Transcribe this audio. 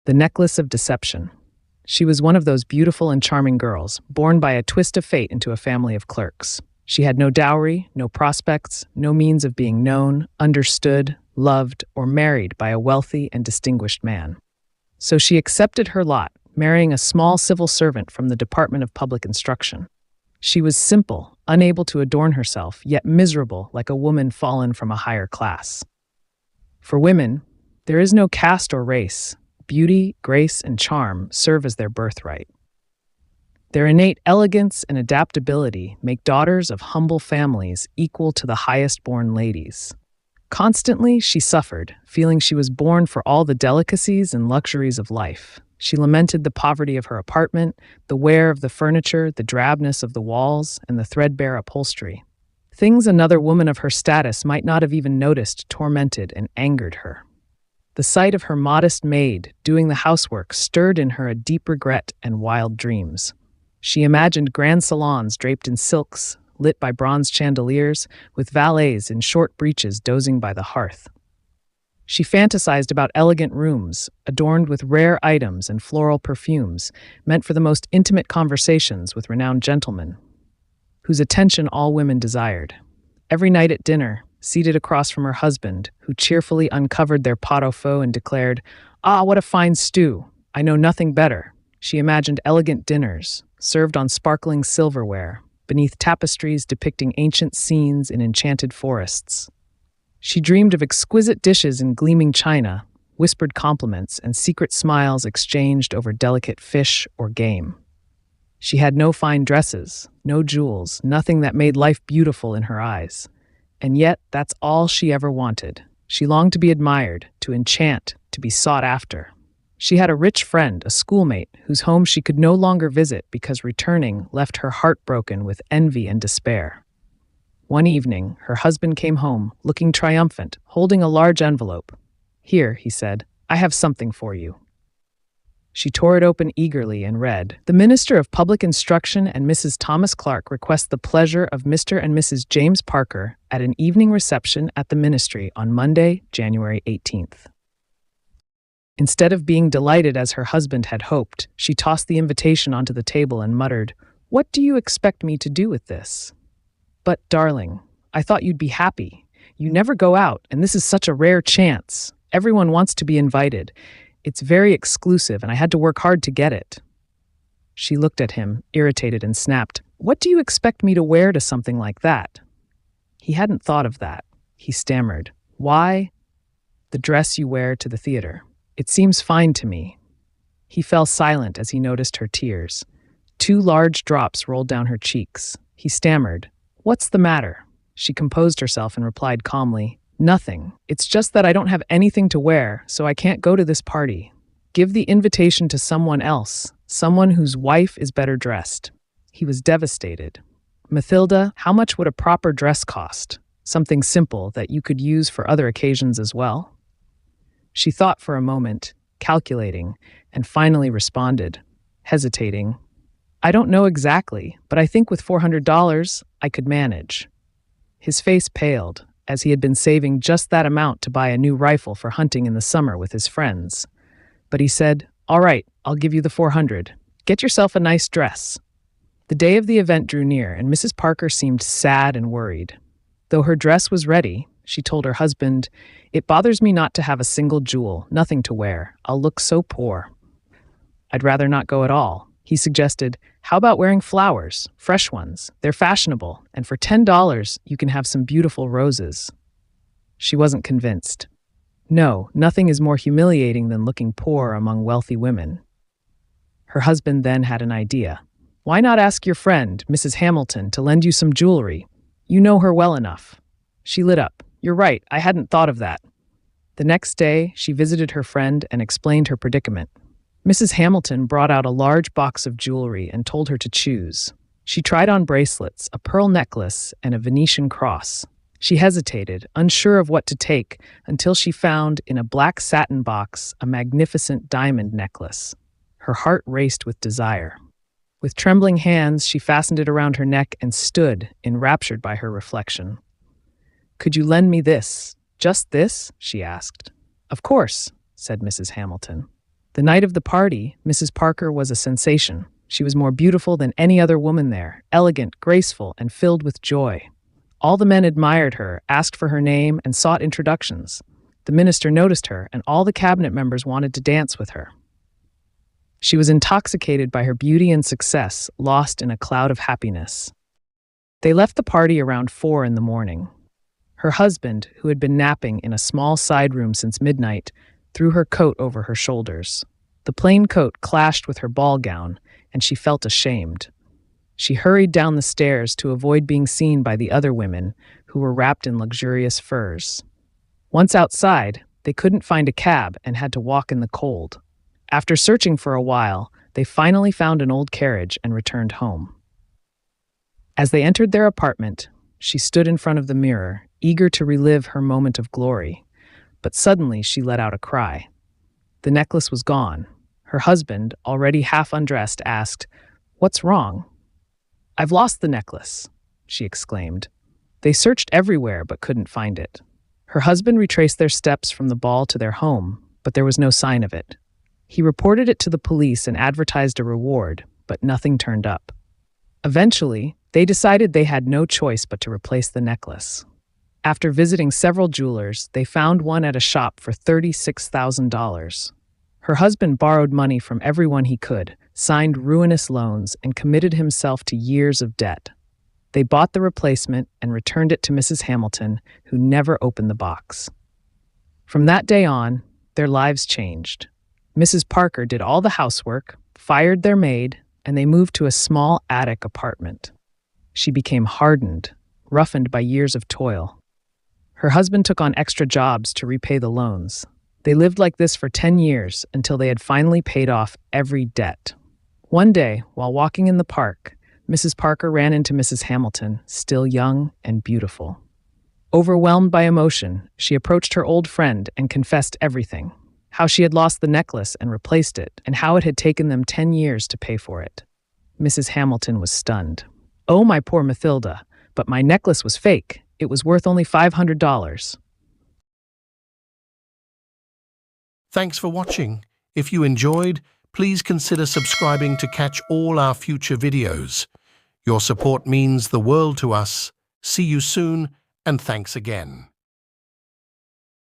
The necklace of deception. She was one of those beautiful and charming girls, born by a twist of fate into a family of clerks. She had no dowry, no prospects, no means of being known, understood, loved, or married by a wealthy and distinguished man. So she accepted her lot, marrying a small civil servant from the Department of Public Instruction. She was simple, unable to adorn herself, yet miserable like a woman fallen from a higher class. For women, there is no caste or race. Beauty, grace, and charm serve as their birthright. Their innate elegance and adaptability make daughters of humble families equal to the highest-born ladies. Constantly, she suffered, feeling she was born for all the delicacies and luxuries of life. She lamented the poverty of her apartment, the wear of the furniture, the drabness of the walls, and the threadbare upholstery. Things another woman of her status might not have even noticed tormented and angered her. The sight of her modest maid doing the housework stirred in her a deep regret and wild dreams. She imagined grand salons draped in silks, lit by bronze chandeliers, with valets in short breeches dozing by the hearth. She fantasized about elegant rooms, adorned with rare items and floral perfumes, meant for the most intimate conversations with renowned gentlemen, whose attention all women desired. Every night at dinner, seated across from her husband, who cheerfully uncovered their pot-au-feu and declared, "Ah, what a fine stew! I know nothing better." She imagined elegant dinners, served on sparkling silverware, beneath tapestries depicting ancient scenes in enchanted forests. She dreamed of exquisite dishes in gleaming china, whispered compliments, and secret smiles exchanged over delicate fish or game. She had no fine dresses, no jewels, nothing that made life beautiful in her eyes. And yet, that's all she ever wanted. She longed to be admired, to enchant, to be sought after. She had a rich friend, a schoolmate, whose home she could no longer visit because returning left her heartbroken with envy and despair. One evening, her husband came home, looking triumphant, holding a large envelope. "Here," he said, "I have something for you." She tore it open eagerly and read, "The Minister of Public Instruction and Mrs. Thomas Clark request the pleasure of Mr. and Mrs. James Parker at an evening reception at the Ministry on Monday, January 18th. Instead of being delighted as her husband had hoped, she tossed the invitation onto the table and muttered, "What do you expect me to do with this?" "But, darling, I thought you'd be happy. You never go out, and this is such a rare chance. Everyone wants to be invited. It's very exclusive, and I had to work hard to get it." She looked at him, irritated, and snapped, "What do you expect me to wear to something like that?" He hadn't thought of that. He stammered, "Why? The dress you wear to the theater. It seems fine to me." He fell silent as he noticed her tears. 2 large drops rolled down her cheeks. He stammered, "What's the matter?" She composed herself and replied calmly, "Nothing. It's just that I don't have anything to wear, so I can't go to this party. Give the invitation to someone else, someone whose wife is better dressed." He was devastated. "Mathilda, how much would a proper dress cost? Something simple that you could use for other occasions as well?" She thought for a moment, calculating, and finally responded, hesitating, "I don't know exactly, but I think with $400 I could manage." His face paled, as he had been saving just that amount to buy a new rifle for hunting in the summer with his friends. But he said, "All right, I'll give you the 400. Get yourself a nice dress." The day of the event drew near, and Mrs. Parker seemed sad and worried. Though her dress was ready, she told her husband, "It bothers me not to have a single jewel, nothing to wear. I'll look so poor." "I'd rather not go at all." He suggested, "How about wearing flowers, fresh ones? They're fashionable, and for $10 you can have some beautiful roses." She wasn't convinced. No, nothing is more humiliating than looking poor among wealthy women. Her husband then had an idea. "Why not ask your friend, Mrs. Hamilton, to lend you some jewelry? You know her well enough." She lit up. "You're right, I hadn't thought of that." The next day, she visited her friend and explained her predicament. Mrs. Hamilton brought out a large box of jewelry and told her to choose. She tried on bracelets, a pearl necklace, and a Venetian cross. She hesitated, unsure of what to take, until she found, in a black satin box, a magnificent diamond necklace. Her heart raced with desire. With trembling hands, she fastened it around her neck and stood, enraptured by her reflection. "Could you lend me this? Just this?" she asked. "Of course," said Mrs. Hamilton. The night of the party, Mrs. Parker was a sensation. She was more beautiful than any other woman there, elegant, graceful, and filled with joy. All the men admired her, asked for her name, and sought introductions. The minister noticed her, and all the cabinet members wanted to dance with her. She was intoxicated by her beauty and success, lost in a cloud of happiness. They left the party around 4 in the morning. Her husband, who had been napping in a small side room since midnight, threw her coat over her shoulders. The plain coat clashed with her ball gown, and she felt ashamed. She hurried down the stairs to avoid being seen by the other women, who were wrapped in luxurious furs. Once outside, they couldn't find a cab and had to walk in the cold. After searching for a while, they finally found an old carriage and returned home. As they entered their apartment, she stood in front of the mirror, eager to relive her moment of glory. But suddenly she let out a cry. The necklace was gone. Her husband, already half undressed, asked, "What's wrong?" "I've lost the necklace," she exclaimed. They searched everywhere but couldn't find it. Her husband retraced their steps from the ball to their home, but there was no sign of it. He reported it to the police and advertised a reward, but nothing turned up. Eventually, they decided they had no choice but to replace the necklace. After visiting several jewelers, they found one at a shop for $36,000. Her husband borrowed money from everyone he could, signed ruinous loans, and committed himself to years of debt. They bought the replacement and returned it to Mrs. Hamilton, who never opened the box. From that day on, their lives changed. Mrs. Parker did all the housework, fired their maid, and they moved to a small attic apartment. She became hardened, roughened by years of toil. Her husband took on extra jobs to repay the loans. They lived like this for 10 years until they had finally paid off every debt. One day, while walking in the park, Mrs. Parker ran into Mrs. Hamilton, still young and beautiful. Overwhelmed by emotion, she approached her old friend and confessed everything: how she had lost the necklace and replaced it, and how it had taken them 10 years to pay for it. Mrs. Hamilton was stunned. "Oh, my poor Mathilda, but my necklace was fake. It was worth only $500. Thanks for watching. If you enjoyed, please consider subscribing to catch all our future videos. Your support means the world to us. See you soon, and thanks again.